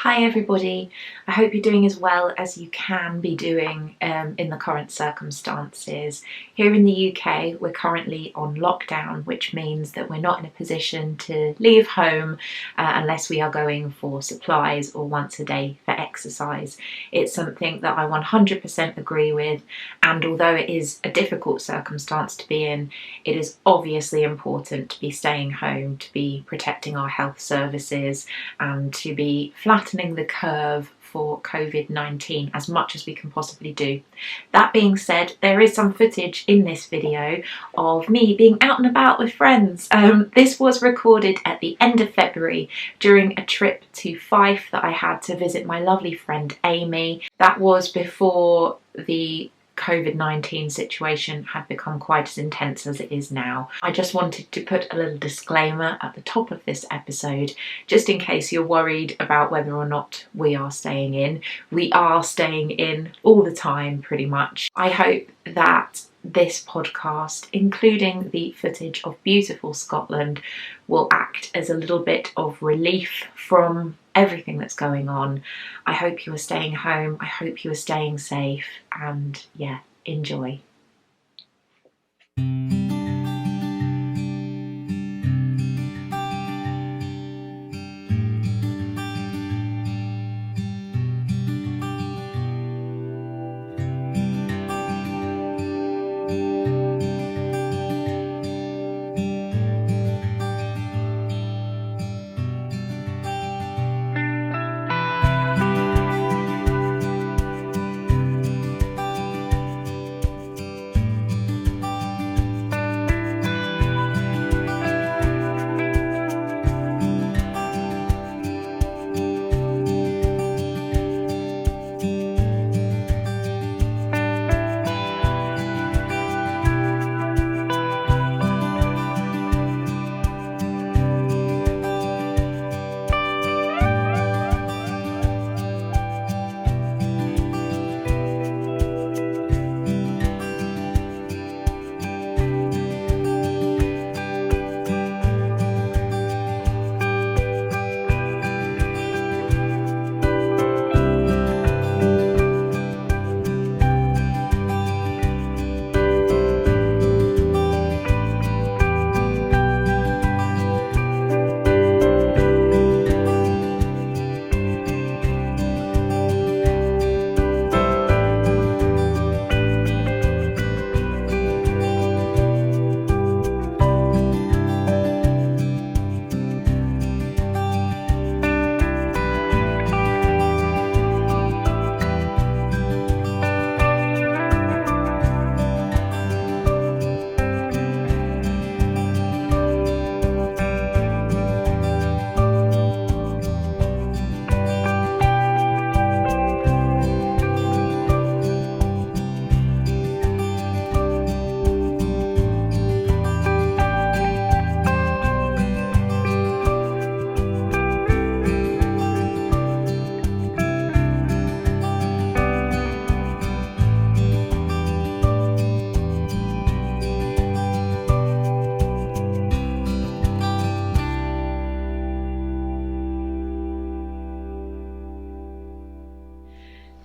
Hi everybody, I hope you're doing as well as you can be doing in the current circumstances. Here in the UK we're currently on lockdown, which means that we're not in a position to leave home unless we are going for supplies or once a day for exercise. It's something that I 100% agree with, and although it is a difficult circumstance to be in, it is obviously important to be staying home, to be protecting our health services and to be flattening the curve for COVID-19 as much as we can possibly do. That being said, there is some footage in this video of me being out and about with friends. This was recorded at the end of February during a trip to Fife that I had to visit my lovely friend Amy. That was before the COVID-19 situation had become quite as intense as it is now. I just wanted to put a little disclaimer at the top of this episode, just in case you're worried about whether or not we are staying in. We are staying in all the time, pretty much. I hope that this podcast, including the footage of beautiful Scotland, will act as a little bit of relief from everything that's going on. I hope you are staying home, I hope you are staying safe, and yeah, enjoy.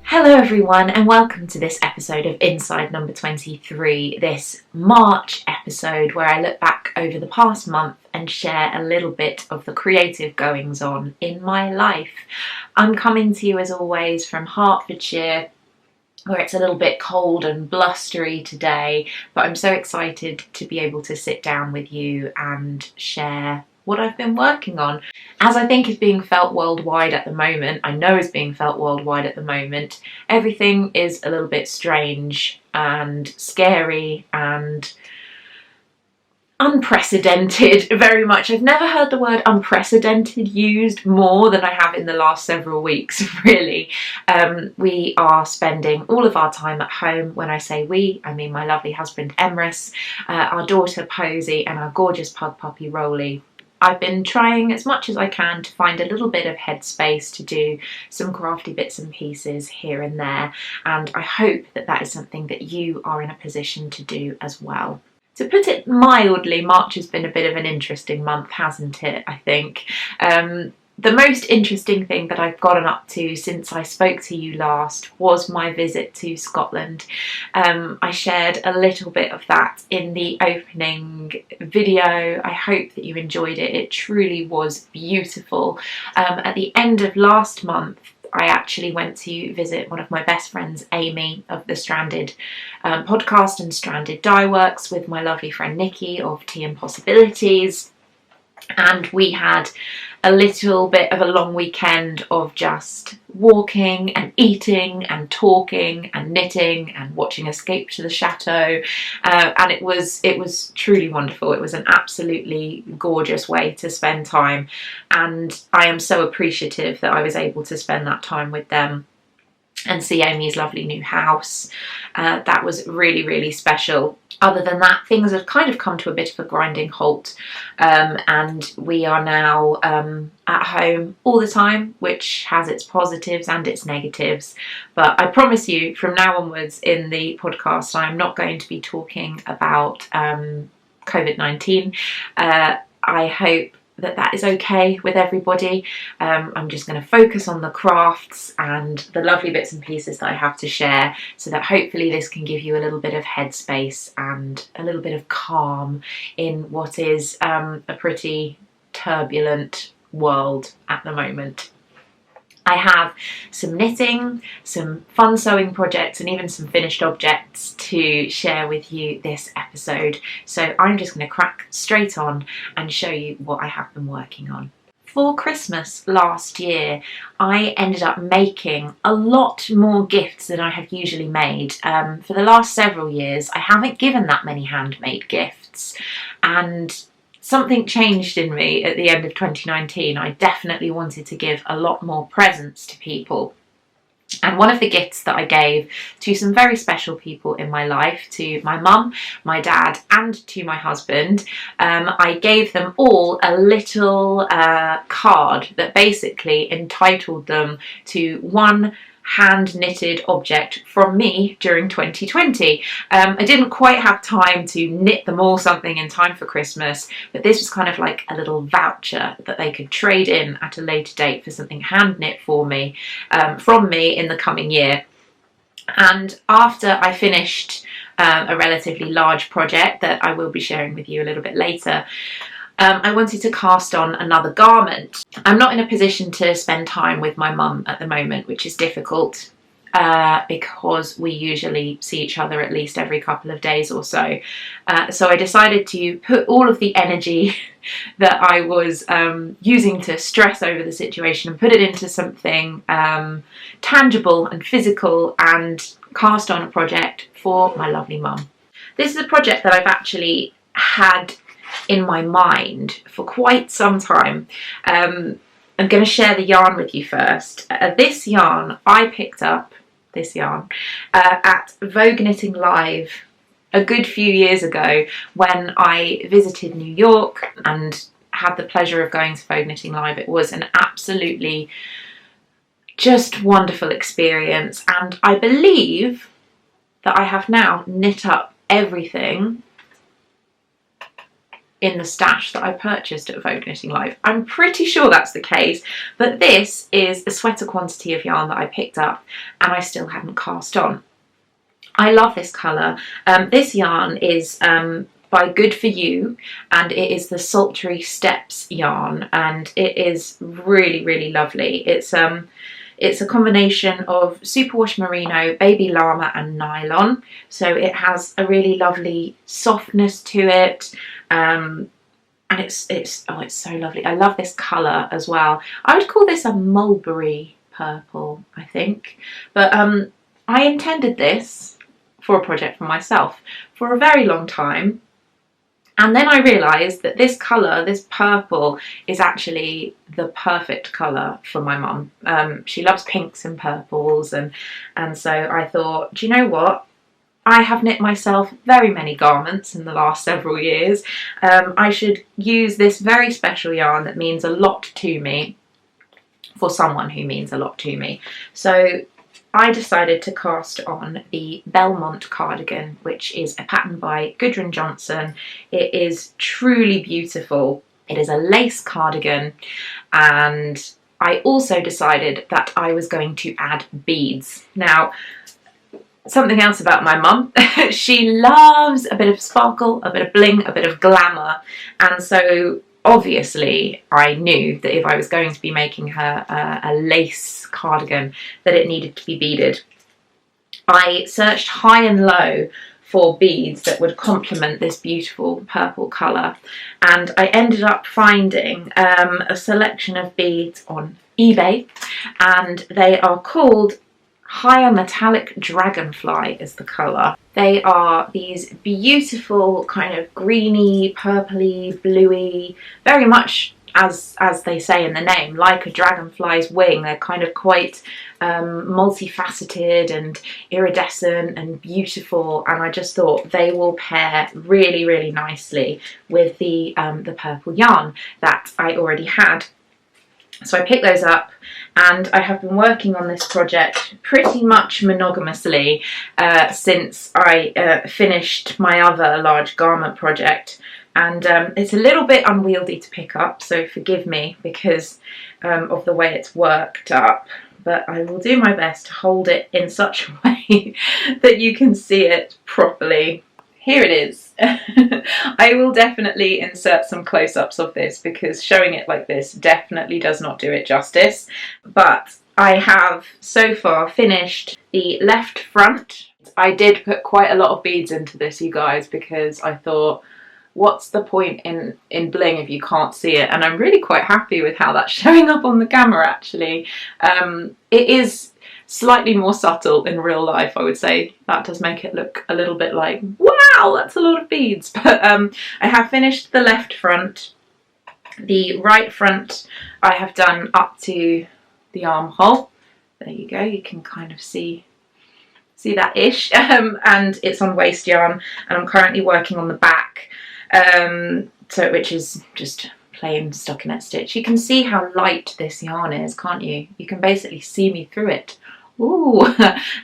Hello everyone, and welcome to this episode of Inside number 23, this March episode where I look back over the past month and share a little bit of the creative goings on in my life. I'm coming to you as always from Hertfordshire, where it's a little bit cold and blustery today, but I'm so excited to be able to sit down with you and share what I've been working on. As I think is being felt worldwide at the moment, I know is being felt worldwide at the moment, everything is a little bit strange and scary and unprecedented, very much. I've never heard the word unprecedented used more than I have in the last several weeks, really. We are spending all of our time at home. When I say we, I mean my lovely husband Emrys, our daughter Posie, and our gorgeous pug puppy Rolly. I've been trying as much as I can to find a little bit of headspace to do some crafty bits and pieces here and there, and I hope that that is something that you are in a position to do as well. To put it mildly, March has been a bit of an interesting month, hasn't it, I think. the most interesting thing that I've gotten up to since I spoke to you last was my visit to Scotland. I shared a little bit of that in the opening video. I hope that you enjoyed it. It truly was beautiful. At the end of last month, I actually went to visit one of my best friends, Amy, of the Stranded podcast and Stranded Dye Works, with my lovely friend Nikki of Tea and Possibilities. And we had a little bit of a long weekend of just walking and eating and talking and knitting and watching Escape to the Chateau, and it was truly wonderful. It was an absolutely gorgeous way to spend time, and I am so appreciative that I was able to spend that time with them and see Amy's lovely new house. That was really, really special. Other than that, things have kind of come to a bit of a grinding halt, and we are now at home all the time, which has its positives and its negatives. But I promise you, from now onwards in the podcast, I'm not going to be talking about COVID-19. I hope that is okay with everybody. I'm just going to focus on the crafts and the lovely bits and pieces that I have to share, so that hopefully this can give you a little bit of headspace and a little bit of calm in what is a pretty turbulent world at the moment. I have some knitting, some fun sewing projects, and even some finished objects to share with you this episode. So I'm just going to crack straight on and show you what I have been working on. For Christmas last year, I ended up making a lot more gifts than I have usually made. For the last several years, I haven't given that many handmade gifts, and something changed in me at the end of 2019. I definitely wanted to give a lot more presents to people. And one of the gifts that I gave to some very special people in my life, to my mum, my dad, and to my husband, I gave them all a little card that basically entitled them to one hand-knitted object from me during 2020. I didn't quite have time to knit them all something in time for Christmas, but this was kind of like a little voucher that they could trade in at a later date for something hand-knit for me, from me in the coming year. And after I finished a relatively large project that I will be sharing with you a little bit later, I wanted to cast on another garment. I'm not in a position to spend time with my mum at the moment, which is difficult because we usually see each other at least every couple of days or so. So I decided to put all of the energy that I was using to stress over the situation and put it into something tangible and physical, and cast on a project for my lovely mum. This is a project that I've actually had in my mind for quite some time. I'm going to share the yarn with you first. This yarn I picked up, at Vogue Knitting Live a good few years ago when I visited New York and had the pleasure of going to Vogue Knitting Live. It was an absolutely just wonderful experience, and I believe that I have now knit up everything in the stash that I purchased at Vogue Knitting Live. I'm pretty sure that's the case, but this is a sweater quantity of yarn that I picked up and I still haven't cast on. I love this colour. This yarn is by Good For You, and it is the Sultry Steps yarn, and it is really, really lovely. It's a combination of superwash merino, baby llama and nylon, so it has a really lovely softness to it. And it's so lovely. I love this colour as well. I would call this a mulberry purple, I think. But I intended this for a project for myself for a very long time. And then I realised that this colour, this purple, is actually the perfect colour for my mum. She loves pinks and purples, and so I thought, do you know what? I have knit myself very many garments in the last several years. I should use this very special yarn that means a lot to me for someone who means a lot to me. So I decided to cast on the Belmont cardigan, which is a pattern by Gudrun Johnson. It is truly beautiful. It is a lace cardigan, and I also decided that I was going to add beads. Now, something else about my mum, she loves a bit of sparkle, a bit of bling, a bit of glamour, and so obviously I knew that if I was going to be making her a lace cardigan, that it needed to be beaded. I searched high and low for beads that would complement this beautiful purple colour, and I ended up finding a selection of beads on eBay, and they are called Higher Metallic Dragonfly is the colour. They are these beautiful kind of greeny, purpley, bluey, very much as they say in the name, like a dragonfly's wing. They're kind of quite multifaceted and iridescent and beautiful, and I just thought they will pair really, really nicely with the purple yarn that I already had. So I picked those up, and I have been working on this project pretty much monogamously since I finished my other large garment project. And it's a little bit unwieldy to pick up, so forgive me because of the way it's worked up, but I will do my best to hold it in such a way that you can see it properly. Here it is. I will definitely insert some close-ups of this because showing it like this definitely does not do it justice. But I have so far finished the left front. I did put quite a lot of beads into this, you guys, because I thought, what's the point in bling if you can't see it? And I'm really quite happy with how that's showing up on the camera, actually. It is slightly more subtle in real life, I would say. That does make it look a little bit like, wow, that's a lot of beads. But I have finished the left front. The right front I have done up to the armhole. There you go, you can kind of see that ish. And it's on waste yarn, and I'm currently working on the back, which is just plain stockinette stitch. You can see how light this yarn is, can't you? You can basically see me through it. Ooh.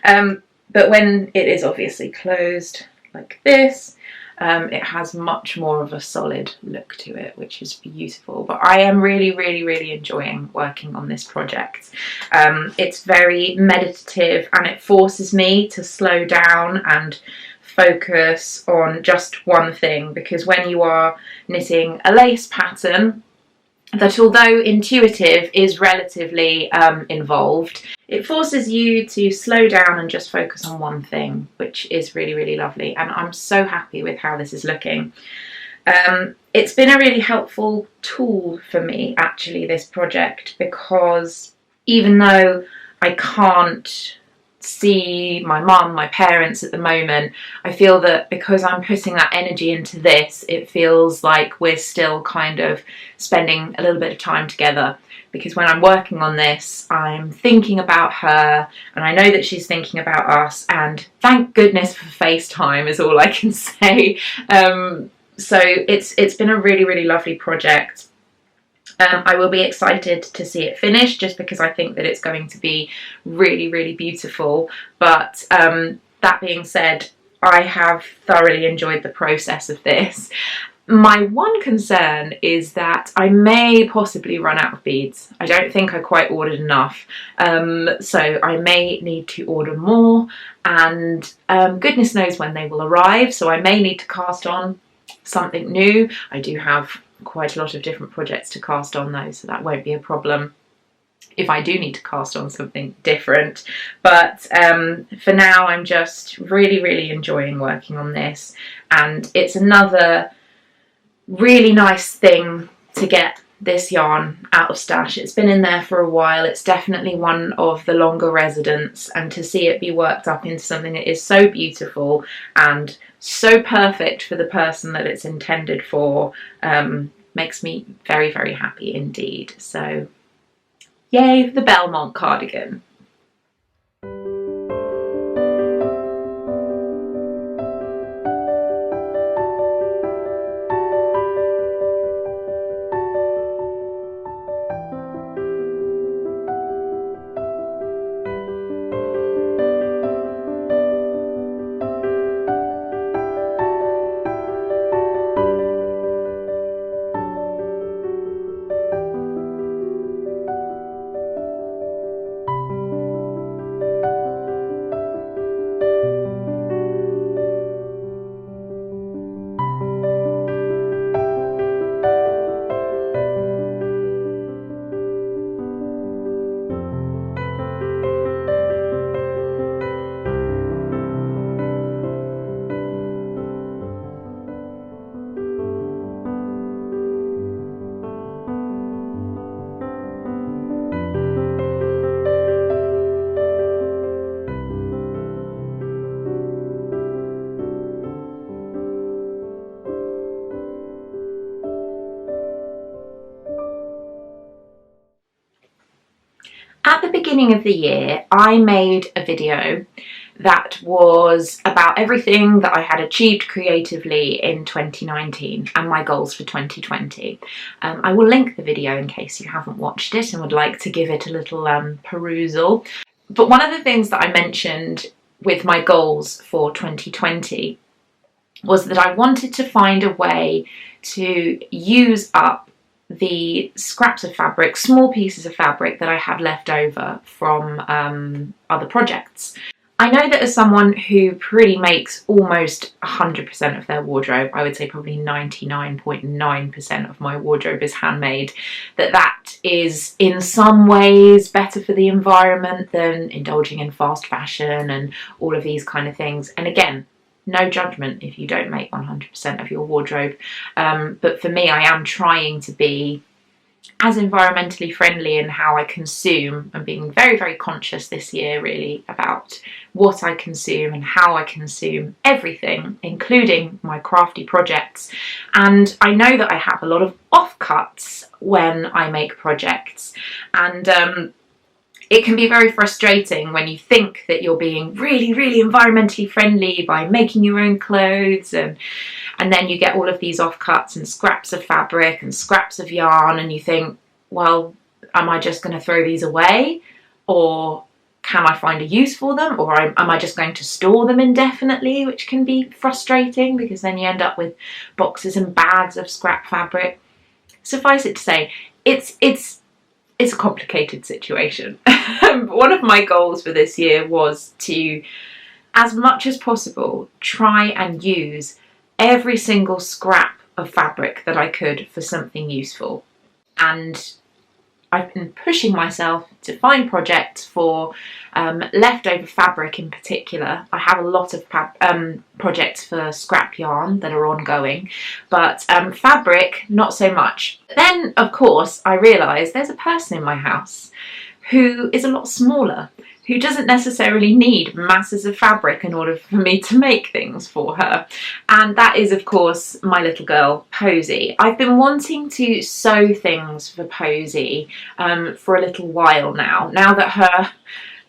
But when it is obviously closed like this, it has much more of a solid look to it, which is beautiful. But I am really, really, really enjoying working on this project. It's very meditative, and it forces me to slow down and focus on just one thing, because when you are knitting a lace pattern that, although intuitive, is relatively involved, it forces you to slow down and just focus on one thing, which is really, really lovely, and I'm so happy with how this is looking. It's been a really helpful tool for me, actually, this project, because even though I can't see my mum, my parents at the moment, I feel that because I'm putting that energy into this, it feels like we're still kind of spending a little bit of time together. Because when I'm working on this, I'm thinking about her, and I know that she's thinking about us, and thank goodness for FaceTime is all I can say. So it's been a really, really lovely project. I will be excited to see it finished, just because I think that it's going to be really, really beautiful. But that being said, I have thoroughly enjoyed the process of this. My one concern is that I may possibly run out of beads. I don't think I quite ordered enough, so I may need to order more, and goodness knows when they will arrive, so I may need to cast on something new. I do have quite a lot of different projects to cast on though, so that won't be a problem if I do need to cast on something different. But for now, I'm just really, really enjoying working on this, and it's another really nice thing to get this yarn out of stash. It's been in there for a while. It's definitely one of the longer residents, and to see it be worked up into something that is so beautiful and so perfect for the person that it's intended for makes me very, very happy indeed. So yay for the Belmont cardigan. beginning of the year, I made a video that was about everything that I had achieved creatively in 2019 and my goals for 2020. I will link the video in case you haven't watched it and would like to give it a little perusal. But one of the things that I mentioned with my goals for 2020 was that I wanted to find a way to use up the scraps of fabric, small pieces of fabric that I had left over from other projects. I know that as someone who pretty makes almost 100% of their wardrobe, I would say probably 99.9% of my wardrobe is handmade, that is in some ways better for the environment than indulging in fast fashion and all of these kind of things. And again, no judgment if you don't make 100% of your wardrobe, but for me, I am trying to be as environmentally friendly in how I consume. I'm being very, very conscious this year really about what I consume and how I consume everything, including my crafty projects. And I know that I have a lot of offcuts when I make projects, and it can be very frustrating when you think that you're being really, really environmentally friendly by making your own clothes, and then you get all of these offcuts and scraps of fabric and scraps of yarn, and you think, well, am I just going to throw these away? Or can I find a use for them? Or am I just going to store them indefinitely, which can be frustrating because then you end up with boxes and bags of scrap fabric. Suffice it to say, it's a complicated situation. One of my goals for this year was to, as much as possible, try and use every single scrap of fabric that I could for something useful. And I've been pushing myself to find projects for leftover fabric in particular. I have a lot of projects for scrap yarn that are ongoing, but fabric, not so much. Then, of course, I realised there's a person in my house who is a lot smaller, who doesn't necessarily need masses of fabric in order for me to make things for her. And that is, of course, my little girl, Posie. I've been wanting to sew things for Posie for a little while now that her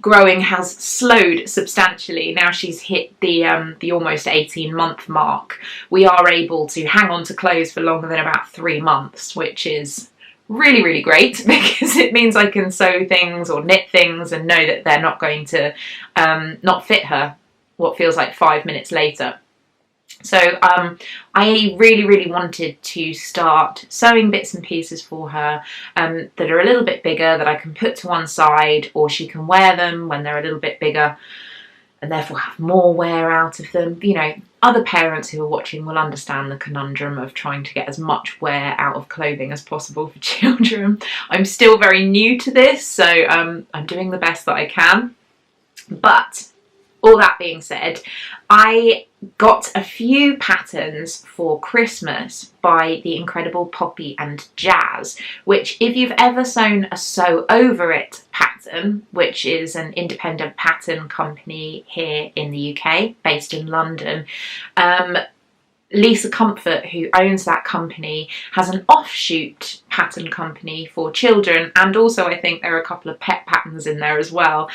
growing has slowed substantially. Now she's hit the almost 18-month mark. We are able to hang on to clothes for longer than about 3 months, which is really, really great because it means I can sew things or knit things and know that they're not going to not fit her what feels like 5 minutes later. So I really, really wanted to start sewing bits and pieces for her that are a little bit bigger, that I can put to one side, or she can wear them when they're a little bit bigger and therefore have more wear out of them. You know, other parents who are watching will understand the conundrum of trying to get as much wear out of clothing as possible for children. I'm still very new to this, so I'm doing the best that I can. But all that being said, I got a few patterns for Christmas by the incredible Poppy and Jazz, which, if you've ever sewn a Sew Over It pattern, which is an independent pattern company here in the UK, based in London, Lisa Comfort, who owns that company, has an offshoot pattern company for children, and also I think there are a couple of pet patterns in there as well,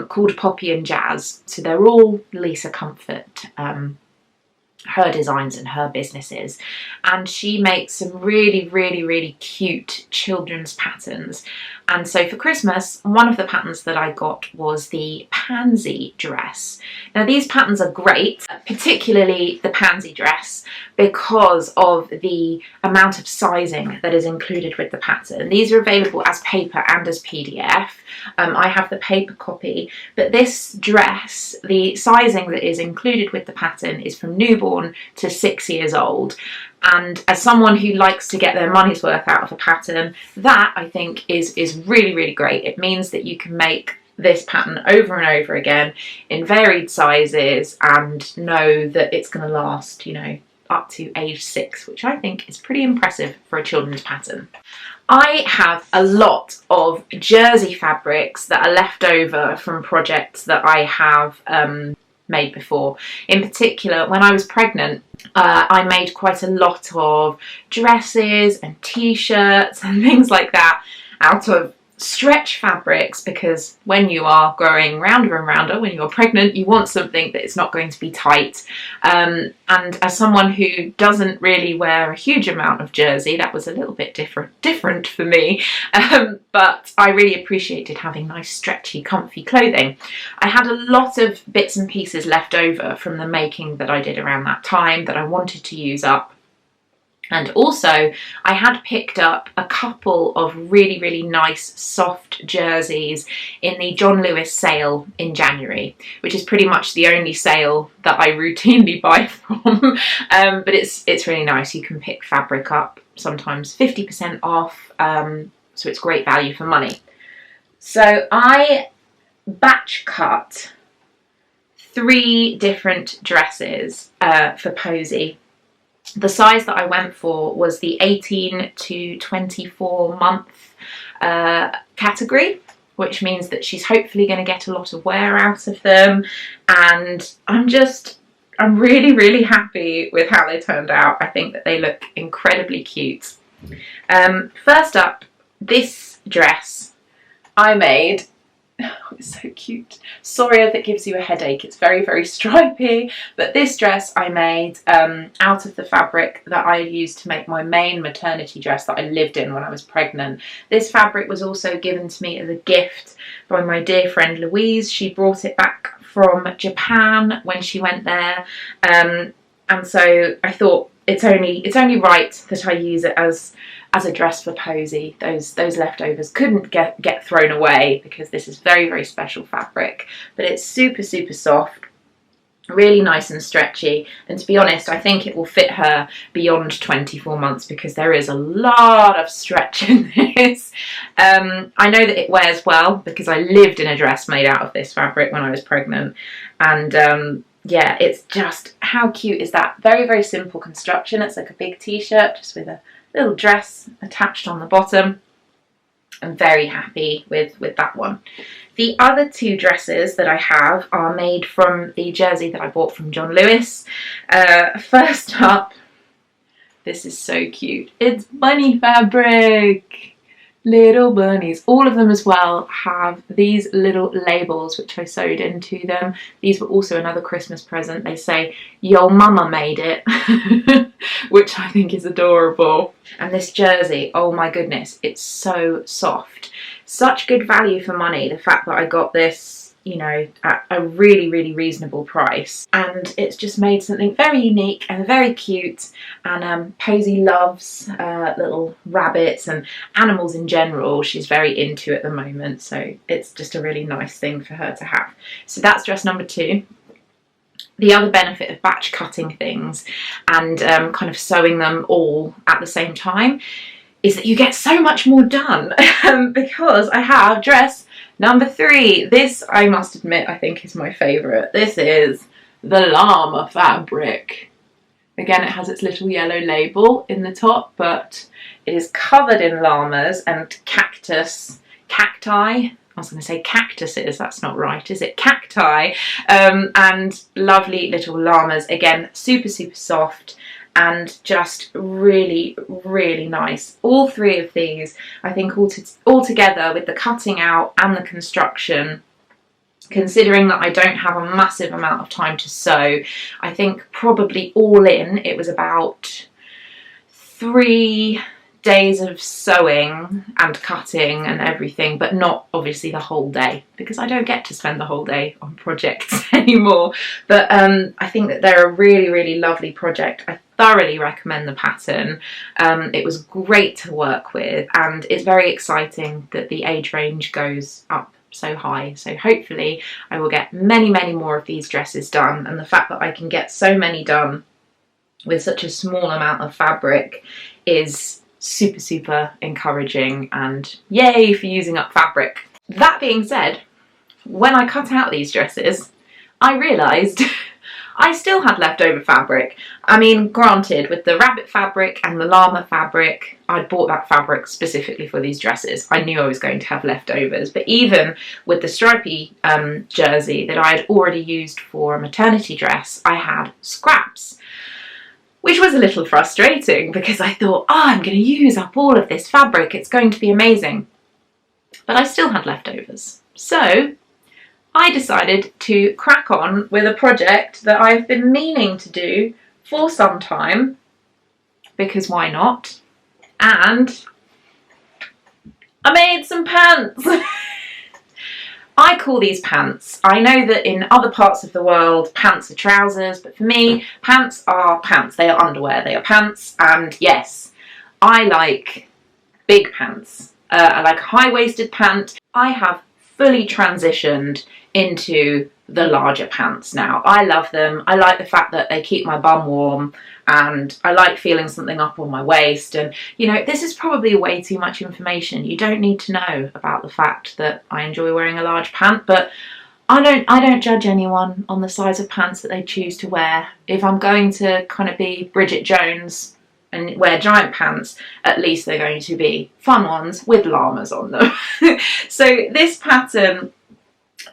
called Poppy and Jazz. So they're all Lisa Comfort, her designs and her businesses, and she makes some really, really, really cute children's patterns. And so for Christmas, one of the patterns that I got was the pansy dress. Now these patterns are great, particularly the pansy dress, because of the amount of sizing that is included with the pattern. These are available as paper and as PDF. I have the paper copy, but this dress, the sizing that is included with the pattern is from newborn to 6 years old. And as someone who likes to get their money's worth out of a pattern, that I think is really, really great. It means that you can make this pattern over and over again in varied sizes and know that it's going to last, you know, up to age 6, which I think is pretty impressive for a children's pattern. I have a lot of jersey fabrics that are left over from projects that I have made before. In particular, when I was pregnant, I made quite a lot of dresses and t-shirts and things like that out of stretch fabrics, because when you are growing rounder and rounder, when you're pregnant, you want something that is not going to be tight. And as someone who doesn't really wear a huge amount of jersey, that was a little bit different for me. But I really appreciated having nice, stretchy, comfy clothing. I had a lot of bits and pieces left over from the making that I did around that time that I wanted to use up. And also, I had picked up a couple of really, really nice soft jerseys in the John Lewis sale in January, which is pretty much the only sale that I routinely buy from. But it's really nice. You can pick fabric up, sometimes 50% off, so it's great value for money. So I batch cut 3 different dresses for Posie. The size that I went for was the 18 to 24 month category, which means that she's hopefully going to get a lot of wear out of them. And I'm really, really happy with how they turned out. I think that they look incredibly cute. First up, this dress I made. Oh, it's so cute. Sorry if it gives you a headache. It's very, very stripy. But this dress I made out of the fabric that I used to make my main maternity dress that I lived in when I was pregnant. This fabric was also given to me as a gift by my dear friend Louise. She brought it back from Japan when she went there. And so I thought it's only right that I use it as a dress for Posie. Those leftovers couldn't get thrown away, because this is very, very special fabric. But it's super, super soft, really nice and stretchy. And to be honest, I think it will fit her beyond 24 months, because there is a lot of stretch in this. I know that it wears well, because I lived in a dress made out of this fabric when I was pregnant. And yeah, it's just, how cute is that? Very, very simple construction. It's like a big t-shirt just with a little dress attached on the bottom. I'm very happy with that one. The other 2 dresses that I have are made from the jersey that I bought from John Lewis. First up, this is so cute. It's bunny fabric. Little bunnies. All of them as well have these little labels which I sewed into them. These were also another Christmas present. They say, "Your mama made it," which I think is adorable. And this jersey, oh my goodness, it's so soft. Such good value for money. The fact that I got this, you know, at a really, really reasonable price. And it's just made something very unique and very cute. And Posie loves little rabbits and animals in general. She's very into at the moment, so it's just a really nice thing for her to have. So that's dress number 2. The other benefit of batch cutting things and kind of sewing them all at the same time is that you get so much more done. Because I have dress number 3. This, I must admit, I think is my favourite. This is the llama fabric. Again, it has its little yellow label in the top, but it is covered in llamas and cacti. I was going to say cactuses, that's not right, is it? Cacti. And lovely little llamas. Again, super, super soft. And just really, really nice. All 3 of these, I think all together with the cutting out and the construction, considering that I don't have a massive amount of time to sew, I think probably all in it was about 3 days of sewing and cutting and everything, but not obviously the whole day, because I don't get to spend the whole day on projects anymore. But I think that they're a really, really lovely project. I thoroughly recommend the pattern. It was great to work with, and it's very exciting that the age range goes up so high. So hopefully I will get many, many more of these dresses done, and the fact that I can get so many done with such a small amount of fabric is super, super encouraging, and yay for using up fabric. That being said, when I cut out these dresses, I realised I still had leftover fabric. I mean, granted, with the rabbit fabric and the llama fabric, I'd bought that fabric specifically for these dresses. I knew I was going to have leftovers, but even with the stripy jersey that I had already used for a maternity dress, I had scraps, which was a little frustrating because I thought, oh, I'm going to use up all of this fabric. It's going to be amazing. but I still had leftovers. So I decided to crack on with a project that I've been meaning to do for some time, because why not? And I made some pants. I call these pants. I know that in other parts of the world, pants are trousers, but for me, pants are pants. They are underwear, they are pants, and yes, I like big pants. I like a high-waisted pant. I have fully transitioned into the larger pants now. I love them. I like the fact that they keep my bum warm, and I like feeling something up on my waist. And you know, this is probably way too much information. You don't need to know about the fact that I enjoy wearing a large pant, but I don't judge anyone on the size of pants that they choose to wear. If I'm going to kind of be Bridget Jones and wear giant pants, at least they're going to be fun ones with llamas on them. So this pattern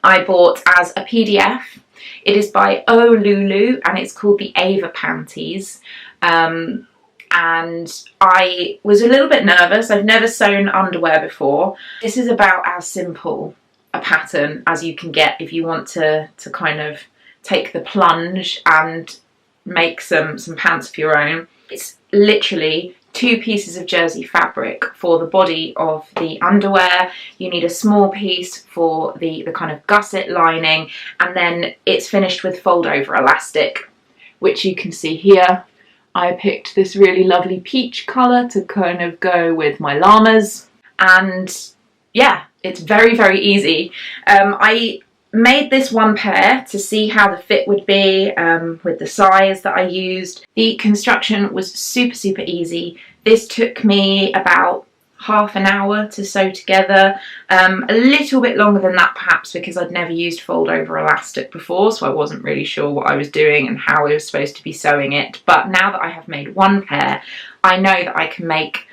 I bought as a PDF. It is by Oh Lulu and it's called the Ava Panties. And I was a little bit nervous. I've never sewn underwear before. This is about as simple a pattern as you can get if you want to kind of take the plunge and make some pants of your own. It's literally 2 pieces of jersey fabric for the body of the underwear. You need a small piece for the kind of gusset lining, and then it's finished with fold over elastic, which you can see here. I picked this really lovely peach colour to kind of go with my llamas, and yeah, it's very, very easy. I made this one pair to see how the fit would be with the size that I used. The construction was super, super easy. This took me about half an hour to sew together, a little bit longer than that perhaps because I'd never used fold over elastic before, so I wasn't really sure what I was doing and how I was supposed to be sewing it. But now that I have made one pair, I know that I can make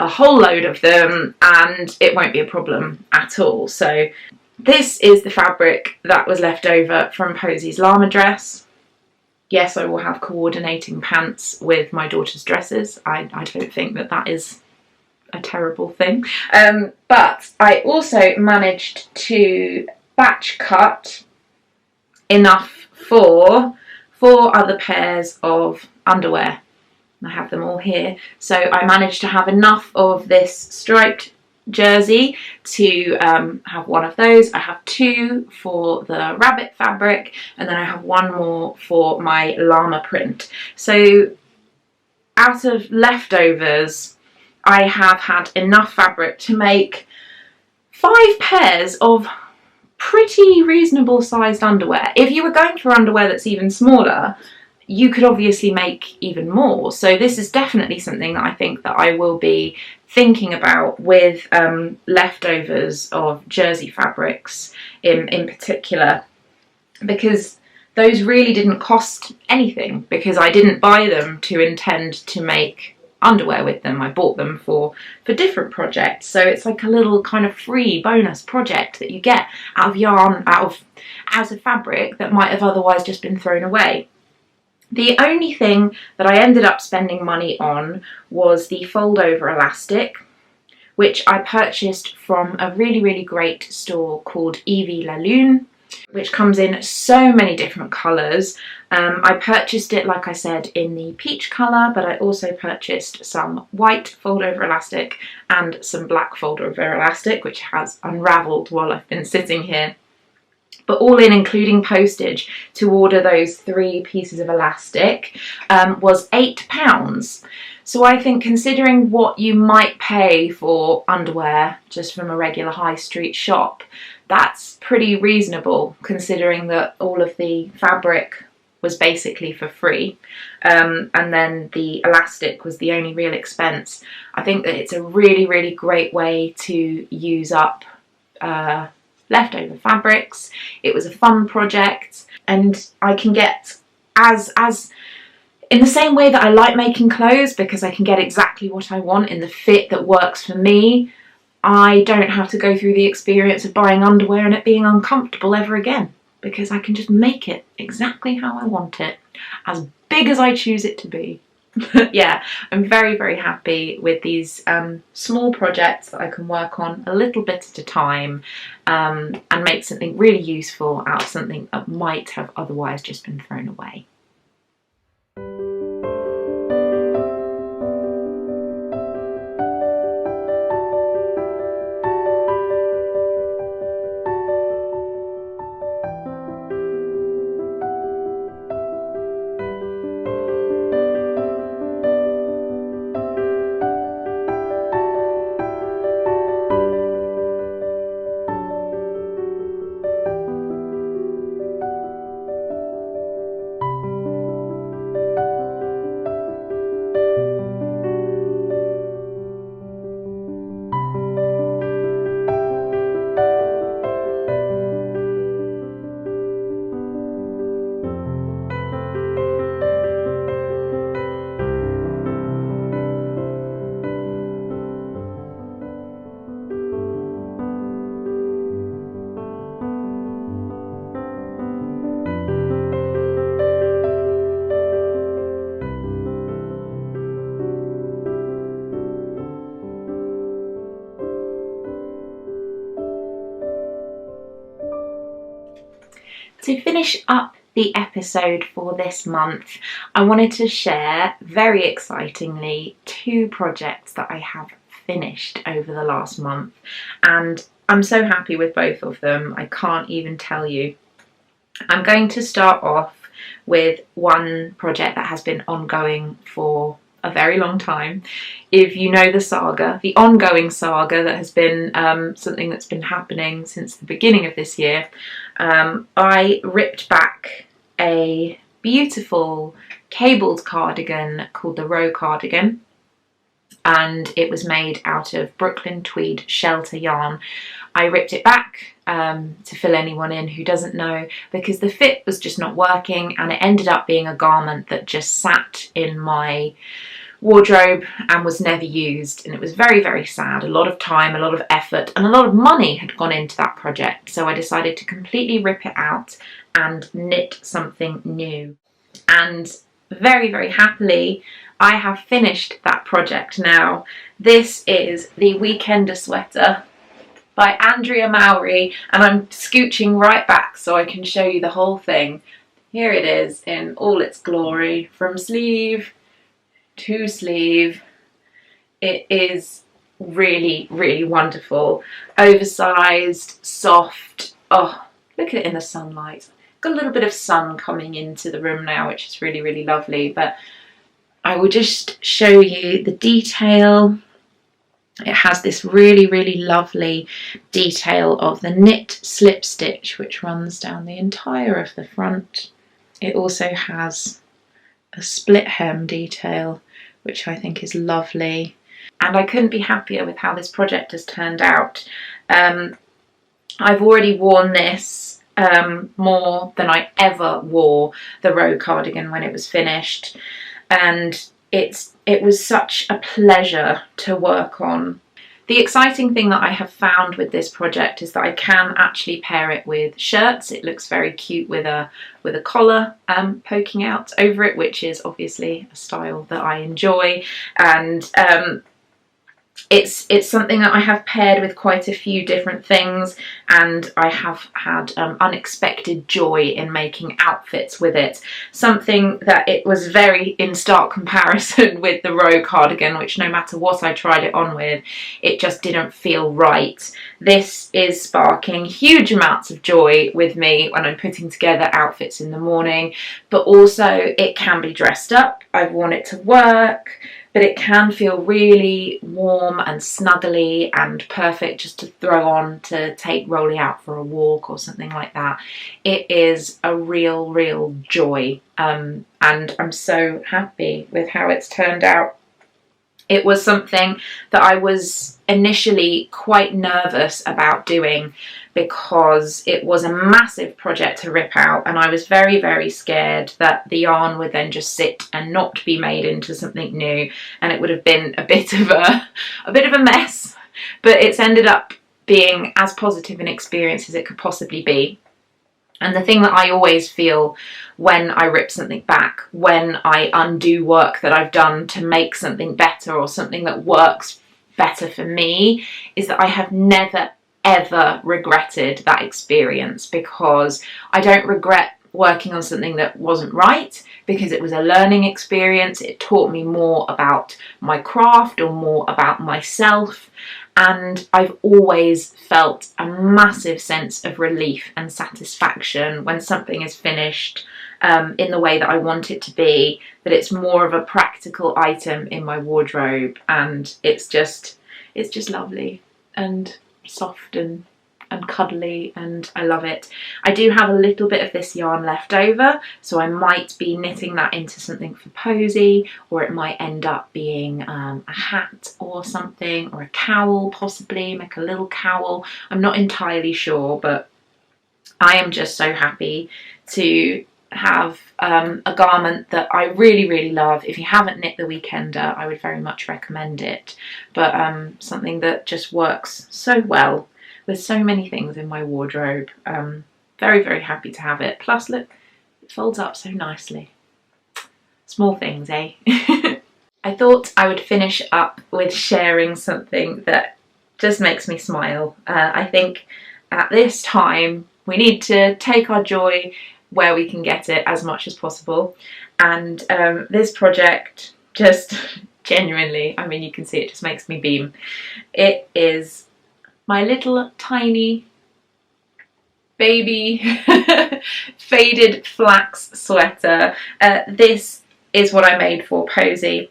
a whole load of them and it won't be a problem at all. So this is the fabric that was left over from Posie's llama dress. Yes, I will have coordinating pants with my daughter's dresses. I don't think that that is a terrible thing. But I also managed to batch cut enough for 4 other pairs of underwear. I have them all here. So I managed to have enough of this striped jersey to have one of those. I have 2 for the rabbit fabric, and then I have 1 more for my llama print. So out of leftovers, I have had enough fabric to make 5 pairs of pretty reasonable sized underwear. If you were going for underwear that's even smaller, you could obviously make even more. So this is definitely something that I think that I will be thinking about with leftovers of jersey fabrics in particular, because those really didn't cost anything because I didn't buy them to intend to make underwear with them. I bought them for different projects, so it's like a little kind of free bonus project that you get out of yarn, out of fabric that might have otherwise just been thrown away. The only thing that I ended up spending money on was the fold over elastic, which I purchased from a really, really great store called Evie La Lune, which comes in so many different colours. I purchased it, like I said, in the peach colour, but I also purchased some white fold over elastic and some black fold over elastic, which has unravelled while I've been sitting here. But all in, including postage, to order those 3 pieces of elastic was £8. So I think, considering what you might pay for underwear just from a regular high street shop, that's pretty reasonable, considering that all of the fabric was basically for free, and then the elastic was the only real expense. I think that it's a really, really great way to use up leftover fabrics. It was a fun project, and I can get as in the same way that I like making clothes, because I can get exactly what I want in the fit that works for me. I don't have to go through the experience of buying underwear and it being uncomfortable ever again, because I can just make it exactly how I want it, as big as I choose it to be. Yeah, I'm very, very happy with these small projects that I can work on a little bit at a time, and make something really useful out of something that might have otherwise just been thrown away. To finish up the episode for this month, I wanted to share, very excitingly, 2 projects that I have finished over the last month, and I'm so happy with both of them, I can't even tell you. I'm going to start off with one project that has been ongoing for a very long time. If you know the saga, the ongoing saga that has been something that's been happening since the beginning of this year, I ripped back a beautiful cabled cardigan called the Row Cardigan, and it was made out of Brooklyn tweed shelter yarn. I ripped it back to fill anyone in who doesn't know, because the fit was just not working, and it ended up being a garment that just sat in my wardrobe and was never used, and it was very, very sad. A lot of time, a lot of effort, and a lot of money had gone into that project, so I decided to completely rip it out and knit something new. And very, very happily, I have finished that project now. This is the Weekender sweater by Andrea Mowry, and I'm scooching right back so I can show you the whole thing. Here it is in all its glory, from sleeve to sleeve. It is really, really wonderful. Oversized, soft. Oh, look at it in the sunlight. Got a little bit of sun coming into the room now, which is really, really lovely, but I will just show you the detail. It has this really, really lovely detail of the knit slip stitch, which runs down the entire of the front. It also has a split hem detail, which I think is lovely. And I couldn't be happier with how this project has turned out. I've already worn this more than I ever wore the Row Cardigan when it was finished. And it was such a pleasure to work on. The exciting thing that I have found with this project is that I can actually pair it with shirts. It looks very cute with a collar poking out over it, which is obviously a style that I enjoy, and it's something that I have paired with quite a few different things, and I have had unexpected joy in making outfits with it. Something that it was very in stark comparison with the Row Cardigan, which no matter what I tried it on with, it just didn't feel right. This is sparking huge amounts of joy with me when I'm putting together outfits in the morning, but also it can be dressed up. I've worn it to work, but it can feel really warm and snuggly and perfect just to throw on to take Rolly out for a walk or something like that. It is a real, real joy, and I'm so happy with how it's turned out. It was something that I was initially quite nervous about doing because it was a massive project to rip out, and I was very, very scared that the yarn would then just sit and not be made into something new, and it would have been a bit of a mess. But it's ended up being as positive an experience as it could possibly be. And the thing that I always feel when I rip something back, when I undo work that I've done to make something better or something that works better for me, is that I have never ever regretted that experience, because I don't regret working on something that wasn't right, because it was a learning experience. It taught me more about my craft or more about myself, and I've always felt a massive sense of relief and satisfaction when something is finished in the way that I want it to be, that it's more of a practical item in my wardrobe, and it's just lovely and soft and cuddly, and I love it. I do have a little bit of this yarn left over, so I might be knitting that into something for Posie, or it might end up being a hat or something, or a cowl possibly, make a little cowl. I'm not entirely sure, but I am just so happy to have a garment that I really, really love. If you haven't knit the Weekender, I would very much recommend it, but something that just works so well with so many things in my wardrobe. Very, very happy to have it. Plus, look, it folds up so nicely. Small things, eh? I thought I would finish up with sharing something that just makes me smile. I think at this time we need to take our joy where we can get it as much as possible, and this project just genuinely, I mean, you can see it just makes me beam. It is my little tiny baby faded flax sweater. This is what I made for Posie.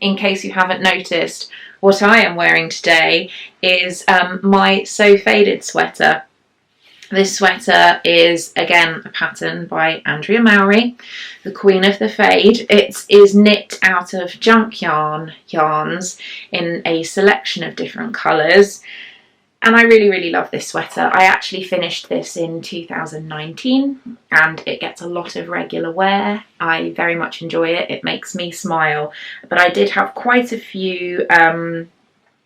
In case you haven't noticed, what I am wearing today is my So Faded sweater. This sweater is, again, a pattern by Andrea Mowry, the Queen of the Fade. It is knit out of junk yarns in a selection of different colours. And I really, really love this sweater. I actually finished this in 2019, and it gets a lot of regular wear. I very much enjoy it. It makes me smile. But I did have quite a few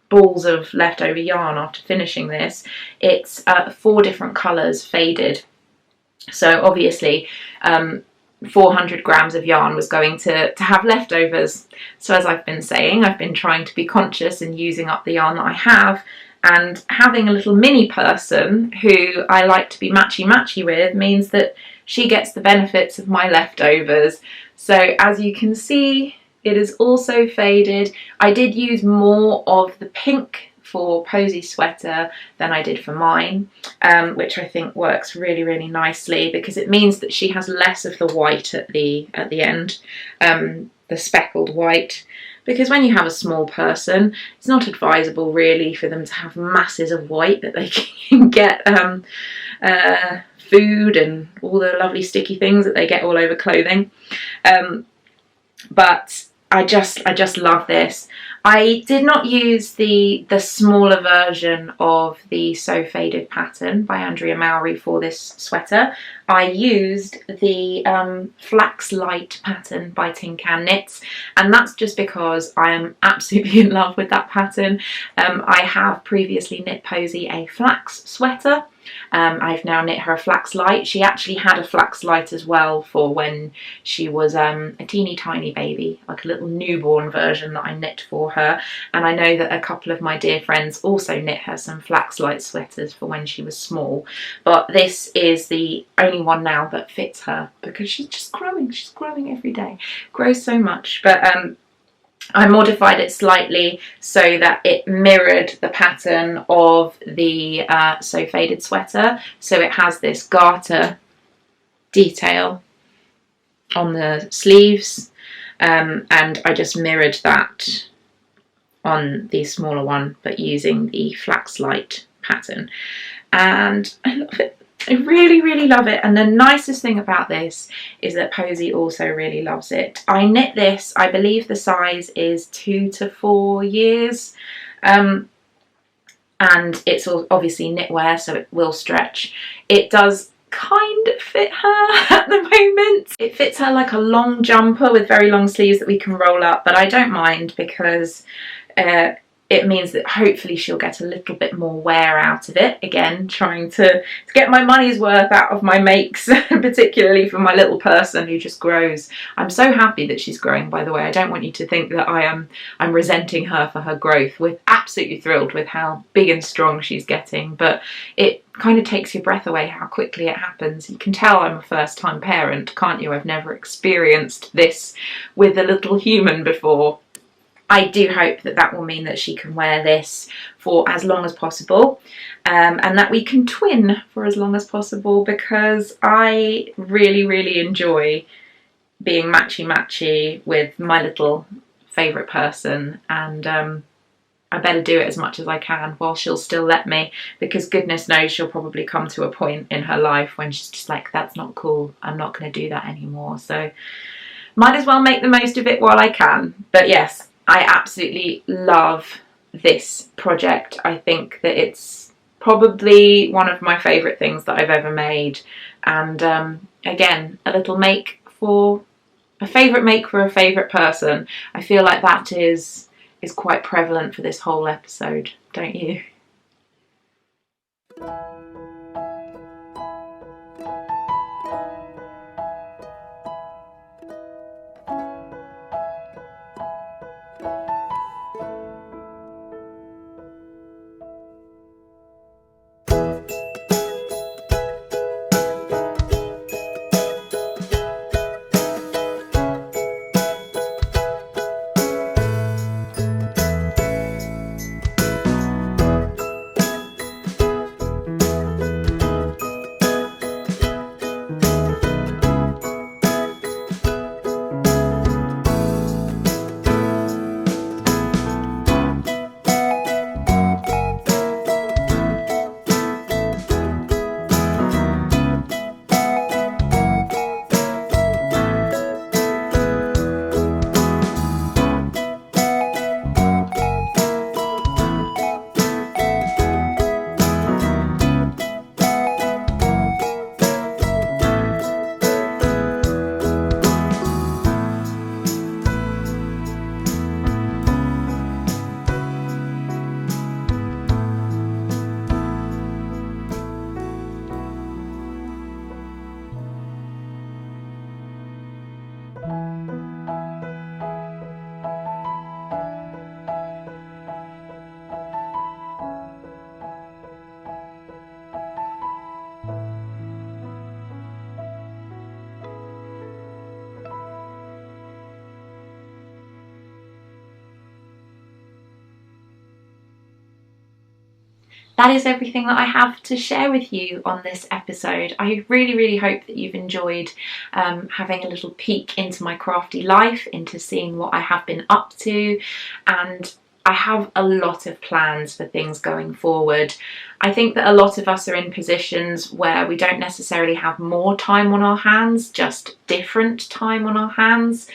balls of leftover yarn after finishing this. It's 4 different colours faded. So obviously 400 grams of yarn was going to have leftovers. So as I've been saying, I've been trying to be conscious and using up the yarn that I have. And having a little mini person who I like to be matchy-matchy with means that she gets the benefits of my leftovers. So as you can see, it is also faded. I did use more of the pink for Posie's sweater than I did for mine, which I think works really, really nicely, because it means that she has less of the white at the end, the speckled white. Because when you have a small person, it's not advisable really for them to have masses of white that they can get food and all the lovely sticky things that they get all over clothing. But I just love this. I did not use the smaller version of the So Faded pattern by Andrea Mowry for this sweater. I used the Flax Light pattern by Tin Can Knits, and that's just because I am absolutely in love with that pattern. I have previously knit Posie a flax sweater. I've now knit her a Flax Light. She actually had a Flax Light as well for when she was a teeny tiny baby, like a little newborn version that I knit for her. And I know that a couple of my dear friends also knit her some Flax Light sweaters for when she was small. But this is the only one now that fits her, because she's just growing. She's growing every day. Grows so much. But I modified it slightly so that it mirrored the pattern of the So Faded sweater. So it has this garter detail on the sleeves, and I just mirrored that on the smaller one, but using the Flax Light pattern. And I love it. I really, really love it. And the nicest thing about this is that Posie also really loves it. I knit this, I believe the size is 2 to 4 years. And it's obviously knitwear, so it will stretch. It does kind of fit her at the moment. It fits her like a long jumper with very long sleeves that we can roll up, but I don't mind, because it means that hopefully she'll get a little bit more wear out of it. Again, trying to get my money's worth out of my makes, particularly for my little person who just grows. I'm so happy that she's growing, by the way. I don't want you to think that I'm resenting her for her growth. We're absolutely thrilled with how big and strong she's getting, but it kind of takes your breath away how quickly it happens. You can tell I'm a first-time parent, can't you? I've never experienced this with a little human before. I do hope that that will mean that she can wear this for as long as possible, and that we can twin for as long as possible, because I really, really enjoy being matchy-matchy with my little favourite person, and I better do it as much as I can while she'll still let me, because goodness knows she'll probably come to a point in her life when she's just like, that's not cool, I'm not going to do that anymore. So might as well make the most of it while I can. But yes, I absolutely love this project. I think that it's probably one of my favourite things that I've ever made. And again, a little make for a favourite make for a favourite person. I feel like that is quite prevalent for this whole episode, don't you? That is everything that I have to share with you on this episode. I really, really hope that you've enjoyed having a little peek into my crafty life, into seeing what I have been up to, and I have a lot of plans for things going forward. I think that a lot of us are in positions where we don't necessarily have more time on our hands, just different time on our hands.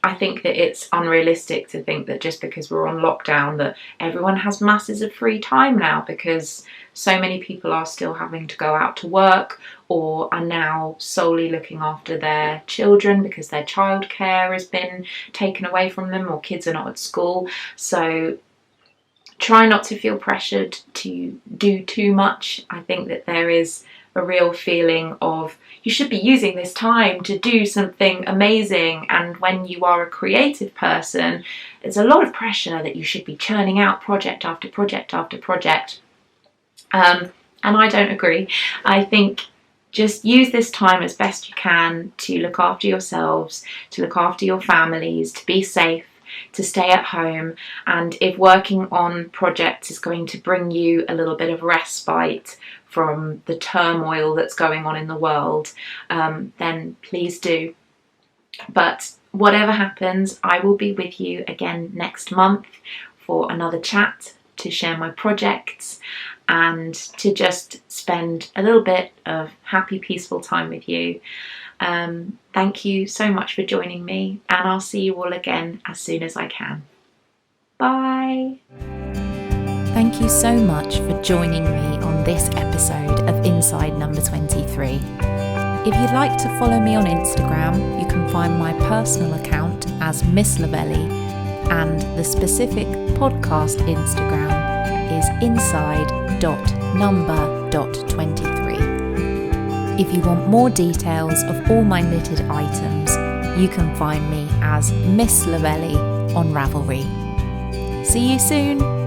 I think that it's unrealistic to think that just because we're on lockdown that everyone has masses of free time now, because so many people are still having to go out to work or are now solely looking after their children because their childcare has been taken away from them or kids are not at school. So try not to feel pressured to do too much. I think that there is a real feeling of you should be using this time to do something amazing, and when you are a creative person there's a lot of pressure that you should be churning out project after project after project, and I don't agree. I think just use this time as best you can to look after yourselves, to look after your families, to be safe, to stay at home, and if working on projects is going to bring you a little bit of respite from the turmoil that's going on in the world, then please do. But whatever happens, I will be with you again next month for another chat, to share my projects and to just spend a little bit of happy, peaceful time with you. Thank you so much for joining me, and I'll see you all again as soon as I can. Bye. Thank you so much for joining me on this episode of Inside Number 23. If you'd like to follow me on Instagram, you can find my personal account as Miss Lavelli, and the specific podcast Instagram is inside.number.23. If you want more details of all my knitted items, you can find me as Miss Lavelli on Ravelry. See you soon!